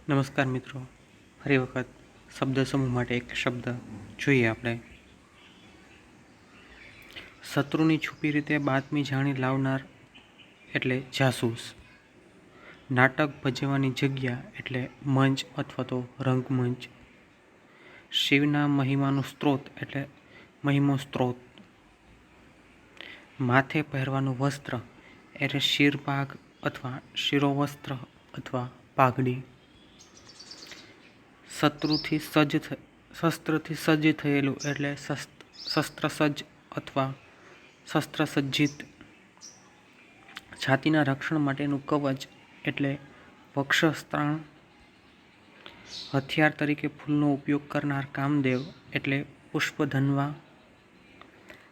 નમસ્કાર મિત્રો, ફરી વખત શબ્દ સમૂહ માટે એક શબ્દ જોઈએ આપણે. શત્રુની છુપી રીતે બાતમી જાણી લાવનાર એટલે જાસૂસ. નાટક ભજવવાની જગ્યા એટલે મંચ અથવા તો રંગમંચ. શિવના મહિમાનો સ્ત્રોત એટલે મહિમો સ્ત્રોત. માથે પહેરવાનું વસ્ત્ર એટલે શિરપાગ અથવા શિરોવસ્ત્ર અથવા પાઘડી. શસ્ત્રથી સજ્જ થયેલું એટલે શસ્ત્રસજ્જ અથવા શસ્ત્રસજ્જિત. છાતીના રક્ષણ માટેનું કવચ એટલે વક્ષસ્ત્રાણ. હથિયાર તરીકે ફૂલનો ઉપયોગ કરનાર કામદેવ એટલે પુષ્પધન્વા.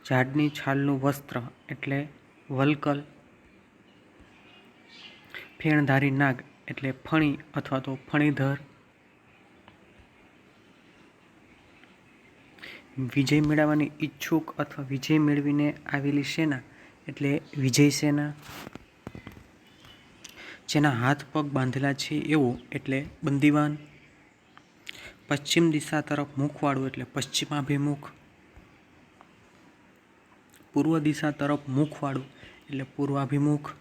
ઝાડની છાલનું વસ્ત્ર એટલે વલ્કલ. ફેણધારી નાગ એટલે ફણી અથવા તો ફણીધર. વિજય મેળવવાની ઈચ્છુક અથવા વિજય મેળવીને આવેલી સેના એટલે વિજય સેના. જેના હાથ પગ બાંધેલા છે એવો એટલે બંદીવાન. પશ્ચિમ દિશા તરફ મુખવાળું એટલે પશ્ચિમાભિમુખ. પૂર્વ દિશા તરફ મુખવાળું એટલે પૂર્વાભિમુખ.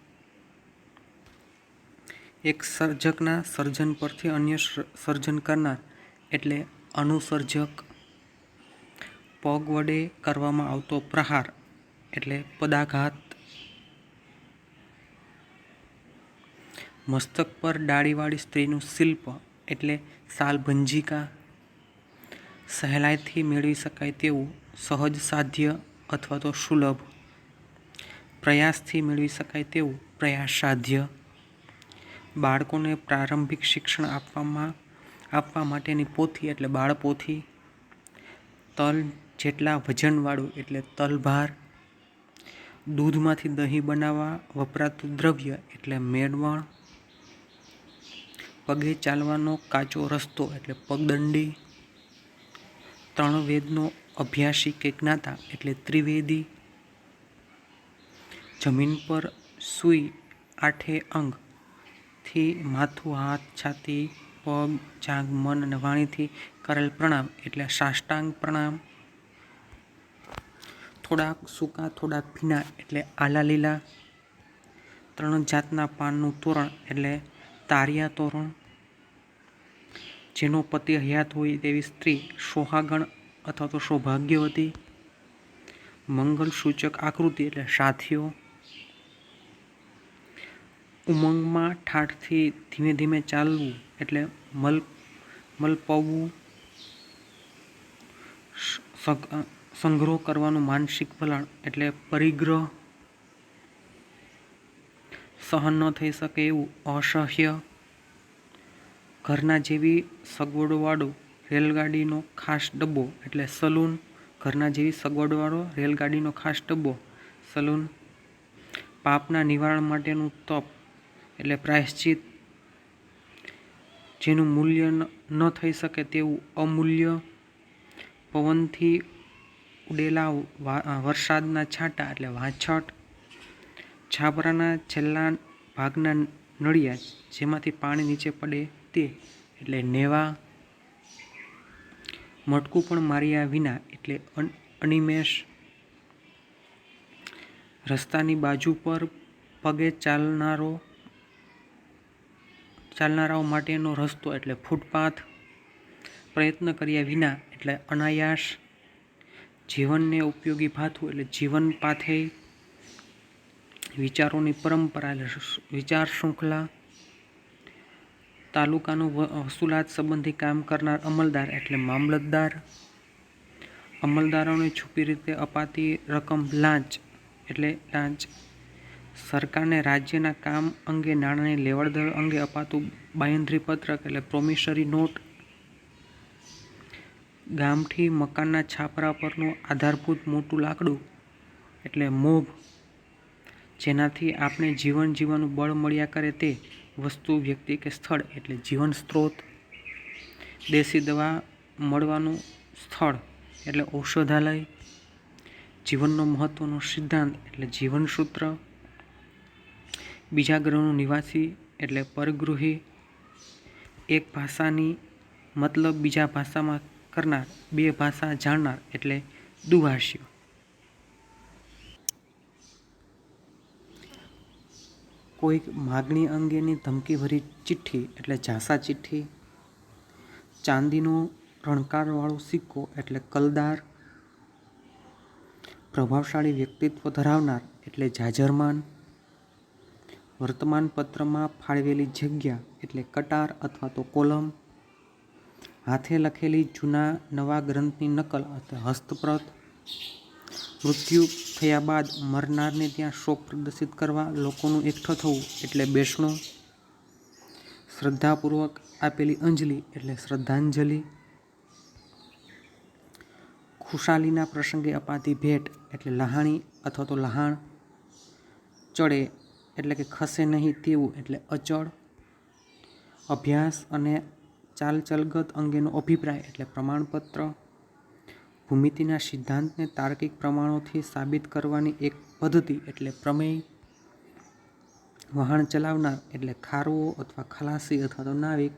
એક સર્જકના સર્જન પરથી અન્ય સર્જન કરનાર એટલે અનુસર્જક. પગ વડે કરવામાં આવતો પ્રહાર એટલે પદાઘાત. મસ્તક પર ડાળીવાળી સ્ત્રીનું શિલ્પ એટલે શાલભંજિકા. સહેલાઈથી મેળવી શકાય તેવું સહજ સાધ્ય અથવા તો સુલભ. પ્રયાસથી મેળવી શકાય તેવું પ્રયાસ સાધ્ય. બાળકોને પ્રારંભિક શિક્ષણ આપવા માટેની પોથી એટલે બાળપોથી. તલ જેટલા વજનવાળું એટલે તલભાર. દૂધમાંથી દહીં બનાવવા વપરાતું દ્રવ્ય એટલે મેળવણ. પગે ચાલવાનો કાચો રસ્તો એટલે પગદંડી. ત્રણ વેદનો અભ્યાસી કે જ્ઞાતા એટલે ત્રિવેદી. જમીન પર સૂઈ આઠે અંગ થી માથું, હાથ, છાતી, પગ, જાંઘ, મન અને વાણીથી કરેલ પ્રણામ એટલે સાષ્ટાંગ પ્રણામ. થોડાક સૂકા થોડાક ભીના એટલે આલા લીલા. ત્રણ જાતના પાનનું તોરણ એટલે તારિયા તોરણ. જેનો પતિ હયાત હોય તેવી સ્ત્રી સોહાગણ અથવા તો સૌભાગ્યવતી. મંગલ સૂચક આકૃતિ એટલે સાથીઓ. ઉમંગમાં ઠાઠથી ધીમે ધીમે ચાલવું એટલે મલપવું. સંગ્રહ કરવાનું માનસિક વલણ એટલે પરિગ્રહ. સહન ન થઈ શકે એવું અસહ્ય. ઘરના જેવી સગવડવાળું રેલગાડીનો ખાસ ડબ્બો એટલે સલૂન. ઘરના જેવી સગવડવાળો રેલગાડીનો ખાસ ડબ્બો સલૂન. પાપના નિવારણ માટેનું તપ એટલે પ્રાયશ્ચિત. જેનું મૂલ્ય ન થઈ શકે તેવું અમૂલ્ય. પવનથી ઉડેલા વરસાદના છાંટા એટલે વાછટ. છાપરાના છેલ્લા ભાગના નળિયા જેમાંથી પાણી નીચે પડે તે એટલે નેવા. મટકું પણ માર્યા વિના એટલે અનિમેષ. રસ્તાની બાજુ પર પગે ચાલનારાઓ માટેનો રસ્તો એટલે ફૂટપાથ. પ્રયત્ન કર્યા વિના એટલે અનાયાસ. જીવનને ઉપયોગી ભાથું એટલે જીવન પાથેય. વિચારોની પરંપરા એટલે વિચાર શૃંખલા. તાલુકાનું વસૂલાત સંબંધી કામ કરનાર અમલદાર એટલે મામલતદાર. અમલદારોને છુપી રીતે અપાતી રકમ લાંચ એટલે લાંચ. સરકારને રાજ્યના કામ અંગે નાણાંની લેવડદેવડ અંગે અપાતું બાંયધરી પત્રક એટલે પ્રોમિસરી નોટ. ગામઠી મકાનના છાપરા પરનું આધારભૂત મોટું લાકડું એટલે મોભ. જેનાથી આપણે જીવન જીવવાનું બળ મળ્યા કરે તે વસ્તુ, વ્યક્તિ કે સ્થળ એટલે જીવન સ્ત્રોત. દેશી દવા મળવાનું સ્થળ એટલે ઔષધાલય. જીવનનો મહત્વનો સિદ્ધાંત એટલે જીવન સૂત્ર. બીજા ગ્રહનું નિવાસી એટલે પરગૃહી. એક ભાષાની મતલબ બીજા ભાષામાં કરનાર, બે ભાષા જાણનાર એટલે દુભાષી. કોઈક માગણી અંગેની ધમકીભરી ચિઠ્ઠી એટલે ઝાંસા ચિઠ્ઠી. ચાંદીનો રણકારવાળો સિક્કો એટલે કલદાર. પ્રભાવશાળી વ્યક્તિત્વ ધરાવનાર એટલે જાજરમાન. વર્તમાનપત્રમાં ફાળવેલી જગ્યા એટલે કટાર અથવા તો કોલમ. હાથે લખેલી જૂના નવા ગ્રંથની નકલ અથવા હસ્તપ્રત. મૃત્યુ થયા બાદ મરનારને ત્યાં શોક પ્રદર્શિત કરવા લોકોનું એકઠું થવું એટલે બેસણું. શ્રદ્ધાપૂર્વક આપેલી અંજલિ એટલે શ્રદ્ધાંજલિ. ખુશાલીના પ્રસંગે અપાતી ભેટ એટલે લહાણી અથવા તો લહાણ. ચડે એટલે કે ખસે નહીં તેવું એટલે અચળ. અભ્યાસ અને ચાલચલગત અંગેનો અભિપ્રાય એટલે પ્રમાણપત્ર. ભૂમિતિના સિદ્ધાંતને તાર્કિક પ્રમાણોથી સાબિત કરવાની એક પદ્ધતિ એટલે પ્રમેય. વહાણ ચલાવનાર એટલે ખારવો અથવા ખલાસી અથવા તો નાવિક.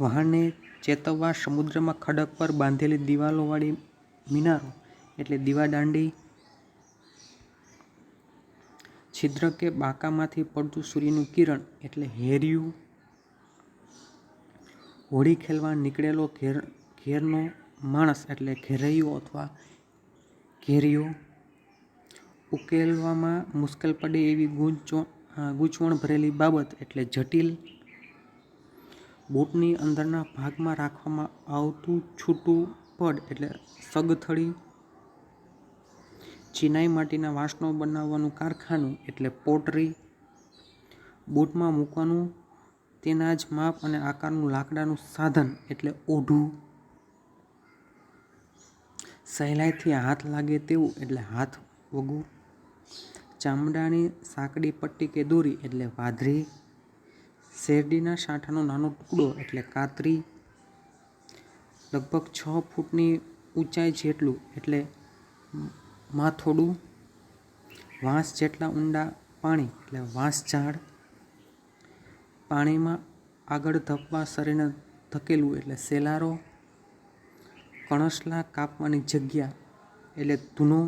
વહાણને ચેતવવા સમુદ્રમાં ખડક પર બાંધેલી દિવાલોવાળી મિનારો એટલે દીવાદાંડી. છિદ્ર કે બાકામાંથી પડતું સૂર્યનું કિરણ એટલે હેરિયું. હોળી ખેલવા નીકળેલો ઘેરનો માણસ એટલે ઘેરૈયો અથવા ઘેરિયો. ઉકેલવામાં મુશ્કેલ પડે એવી ગૂંચવણ ભરેલી બાબત એટલે જટિલ. બૂટની અંદરના ભાગમાં રાખવામાં આવતું છૂટું પડ એટલે સગથળી. ચિનાઈ માટીના વાસણો બનાવવાનું કારખાનું એટલે પોટરી. બૂટમાં મૂકવાનું તેના જ માપ અને આકારનું લાકડાનું સાધન એટલે ઓઢું. સહેલાઈથી હાથ લાગે તેવું એટલે હાથ વગું. ચામડાની સાંકડી પટ્ટી કે દોરી એટલે વાધરી. શેરડીના સાંઠાનો નાનો ટુકડો એટલે કાતરી. લગભગ 6 ફૂટની ઊંચાઈ જેટલું એટલે માથોડું. વાંસ જેટલા ઊંડા પાણી એટલે વાંસઝાડ. પાણીમાં આગળ ધપવા શરીરને ધકેલવું એટલે સેલારો. કણસલા કાપવાની જગ્યા એટલે ધૂનો.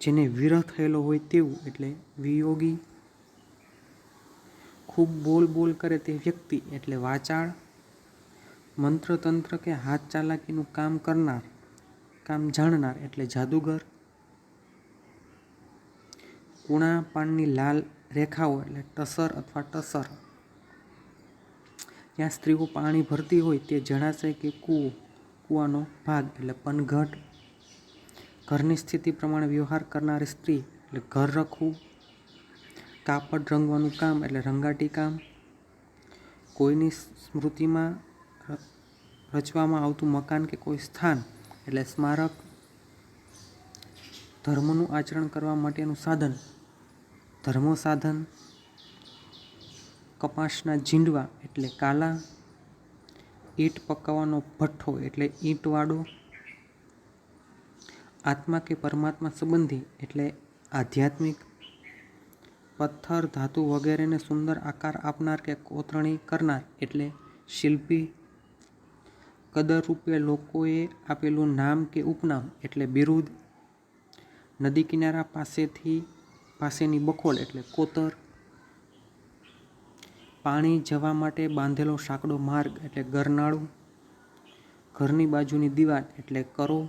જેને વિરહ થયેલો હોય તેવું એટલે વિયોગી. ખૂબ બોલ કરે તે વ્યક્તિ એટલે વાચાળ. મંત્ર તંત્ર કે હાથ ચાલાકીનું કામ જાણનાર એટલે જાદુગર. કૂણા પાનની લાલ રેખાઓ એટલે ટસર અથવા ટસર. જ્યાં સ્ત્રીઓ પાણી ભરતી હોય તે જળાશય કે કૂવાનો ભાગ એટલે પનઘટ. ઘરની સ્થિતિ પ્રમાણે વ્યવહાર કરનારી સ્ત્રી એટલે ઘર રખવું. કાપડ રંગવાનું કામ એટલે રંગાટી કામ. કોઈની સ્મૃતિમાં રચવામાં આવતું મકાન કે કોઈ સ્થાન એટલે સ્મારક. ધર્મનું આચરણ કરવા માટેનું સાધન ધર્મ સાધન. કપાસના ઝીંડવા એટલે કાલા. ઈંટ પકાવવાનો ભઠ્ઠો એટલે ઈંટવાળો. આત્મા કે પરમાત્મા સંબંધી એટલે આધ્યાત્મિક. પથ્થર ધાતુ વગેરેને સુંદર આકાર આપનાર કે કોતરણી કરનાર એટલે શિલ્પી. કદર રૂપે લોકોએ આપેલું નામ કે ઉપનામ એટલે બિરુદ. નદી કિનારા પાસેની બખોલ એટલે કોતર. પાણી જવા માટે બાંધેલો સાંકડો માર્ગ એટલે ગરનાળું. ઘરની બાજુની દિવાલ એટલે કરો.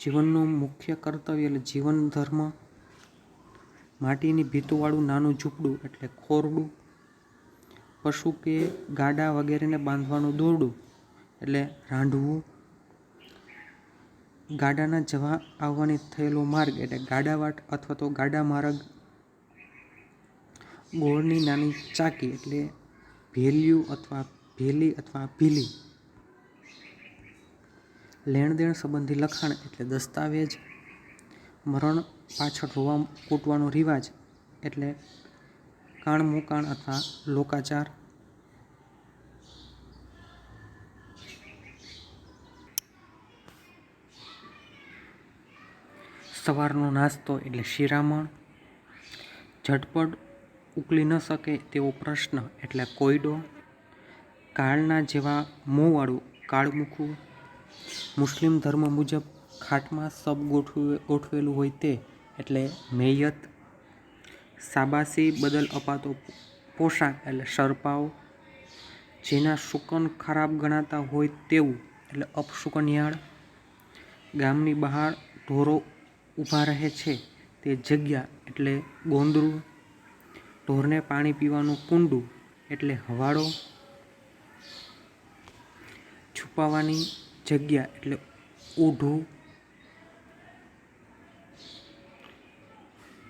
જીવનનું મુખ્ય કર્તવ્ય એટલે જીવન ધર્મ. માટીની ભીતોવાળું નાનું ઝૂંપડું એટલે ખોરડું. પશુ કે ગાડા વગેરેને બાંધવાનું દોરડું એટલે રાંઢવું. ગાડાના જવા આવવાની થયેલો માર્ગ એટલે ગાડાવાટ અથવા તો ગાડા માર્ગ. ગોળની નાની ચાકી એટલે ભેલિયું અથવા ભેલી અથવા ભીલી. લેણદેણ સંબંધી લખાણ એટલે દસ્તાવેજ. મરણ પાછળ રોવા કૂટવાનો રિવાજ એટલે કાણમોકાણ અથવા લોકાચાર. સવારનો નાસ્તો એટલે શિરામણ. ઝટપટ ઉકલી ન શકે તેવો પ્રશ્ન એટલે કોયડો. કાળના જેવા મોંવાળું કાળમુખું. મુસ્લિમ ધર્મ મુજબ ખાટમાં સબ ગોઠવેલું હોય તે એટલે મૈયત. શાબાશી બદલ અપાતો પોશાક એટલે સરપાવ. જેના શુકન ખરાબ ગણાતા હોય તેવું એટલે અપશુકનિયાળ. ગામની બહાર ઢોરો ઊભા રહે છે તે જગ્યા એટલે ગોંદરું. ઢોરને પાણી પીવાનું કુંડું એટલે હવાડો. છુપાવાની જગ્યા એટલે ઓઢું.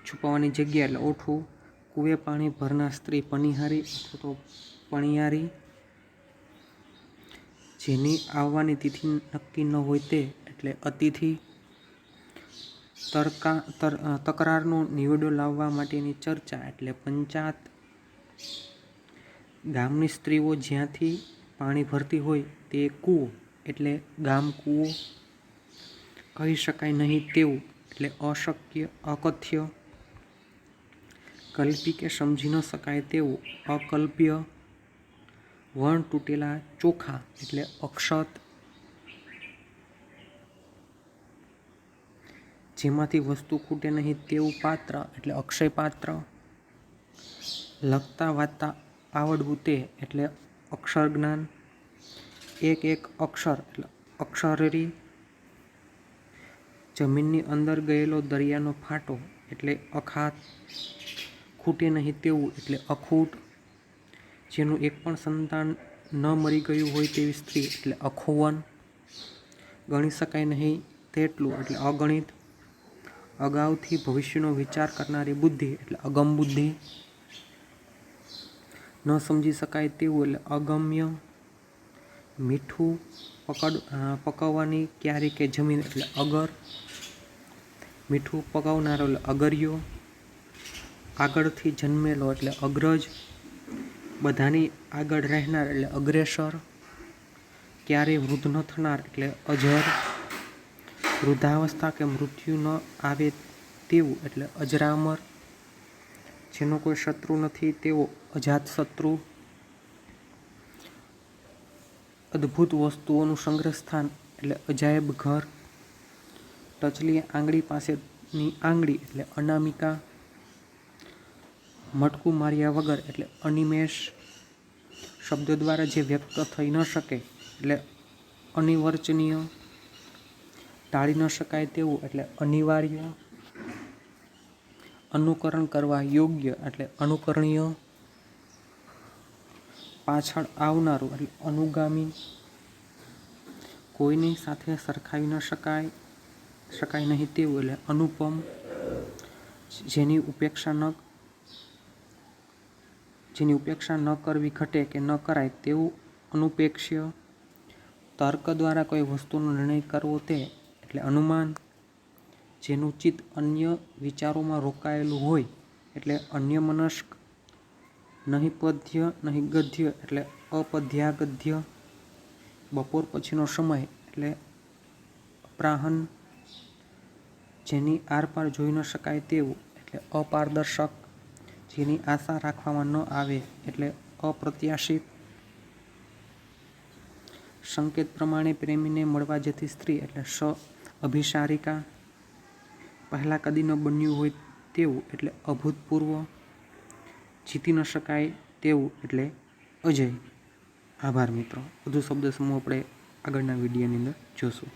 છુપાવાની જગ્યા એટલે ઓઠું. કુએ પાણી ભરનાર સ્ત્રી પનિહારી અથવા તો પણિયારી. જેની આવવાની તિથિ નક્કી ન હોય તે એટલે અતિથિ. તકરારનો નિવેડો લાવવા માટેની ચર્ચા એટલે પંચાત. ગામની સ્ત્રીઓ જ્યાંથી પાણી ભરતી હોય તે કૂવો એટલે ગામ કૂવો. કહી શકાય નહીં તેવું એટલે અશક્ય અકથ્ય. કલ્પી કે સમજી ન શકાય તેવું અકલ્પ્ય. વણ તૂટેલા ચોખા એટલે અક્ષત. જેમાંથી વસ્તુ ખૂટે નહીં તેવું પાત્ર એટલે અક્ષય પાત્ર. લખતા વાંચતા આવડવું તે એટલે અક્ષર જ્ઞાન. એક એક અક્ષર એટલે અક્ષરરી. જમીનની અંદર ગયેલો દરિયાનો ફાટો એટલે અખાત. ખૂટે નહીં તેવું એટલે અખૂટ. જેનું એક પણ સંતાન ન મરી ગયું હોય તેવી સ્ત્રી એટલે અખોવન. ગણી શકાય નહીં તેટલું એટલે અગણિત. અગાઉથી ભવિષ્યનો વિચાર કરનારી બુદ્ધિ એટલે અગમ બુદ્ધિ. ન સમજી શકાય તેવું એટલે અગમ્ય. મીઠું પકવવાની ક્યારી કે જમીન એટલે અગર. મીઠું પકાવનારો એટલે અગર્યો. આગળથી જન્મેલો એટલે અગ્રજ. બધાની આગળ રહેનાર એટલે અગ્રેસર. ક્યારેય વૃદ્ધ ન થનાર એટલે અજર. વૃદ્ધાવસ્થા કે મૃત્યુ ન આવે તેવું એટલે અજરામર. જેનો કોઈ શત્રુ નથી તેવો અજાત શત્રુ. અદ્ભુત વસ્તુઓનું સંગ્રહ સ્થાન એટલે અજાયબ ઘર. ટચલી આંગળી પાસેની આંગળી એટલે અનામિકા. મટકું માર્યા વગર એટલે અનિમેષ. શબ્દો દ્વારા જે વ્યક્ત થઈ ન શકે એટલે અનિર્વચનીય. ટાળી ન શકાય તેવું એટલે અનિવાર્ય. અનુકરણ કરવા યોગ્ય એટલે અનુકરણીય. પાછળ આવનારું એટલે અનુગામી. કોઈની સાથે સરખાવી ન શકાય નહીં તેવું એટલે અનુપમ. જેની ઉપેક્ષા ન કરવી ઘટે કે ન કરાય તેવું અનુપેક્ષ્ય. તર્ક દ્વારા કોઈ વસ્તુનો નિર્ણય કરવો તે એટલે અનુમાન. જેનું ચિત્ત અન્ય વિચારોમાં રોકાયેલું હોય એટલે અન્યમનસ્ક. નહીં પદ્ય નહીં ગદ્ય એટલે અપદ્યાગદ્ય. બપોર પછીનો સમય એટલે અપરાહ્ન. જેની આરપાર જોઈ ન શકાય તેવું એટલે અપારદર્શક. જેની આશા રાખવામાં ન આવે એટલે અપ્રત્યાશિત. સંકેત પ્રમાણે પ્રેમીને મળવા જતી સ્ત્રી એટલે અભિસારિકા. પહેલાં કદી ન બન્યું હોય તેવું એટલે અભૂતપૂર્વ. જીતી ન શકાય તેવું એટલે અજય. આભાર મિત્રો. વધુ શબ્દ સમૂહ આપણે આગળના વિડીયોની અંદર જોશું.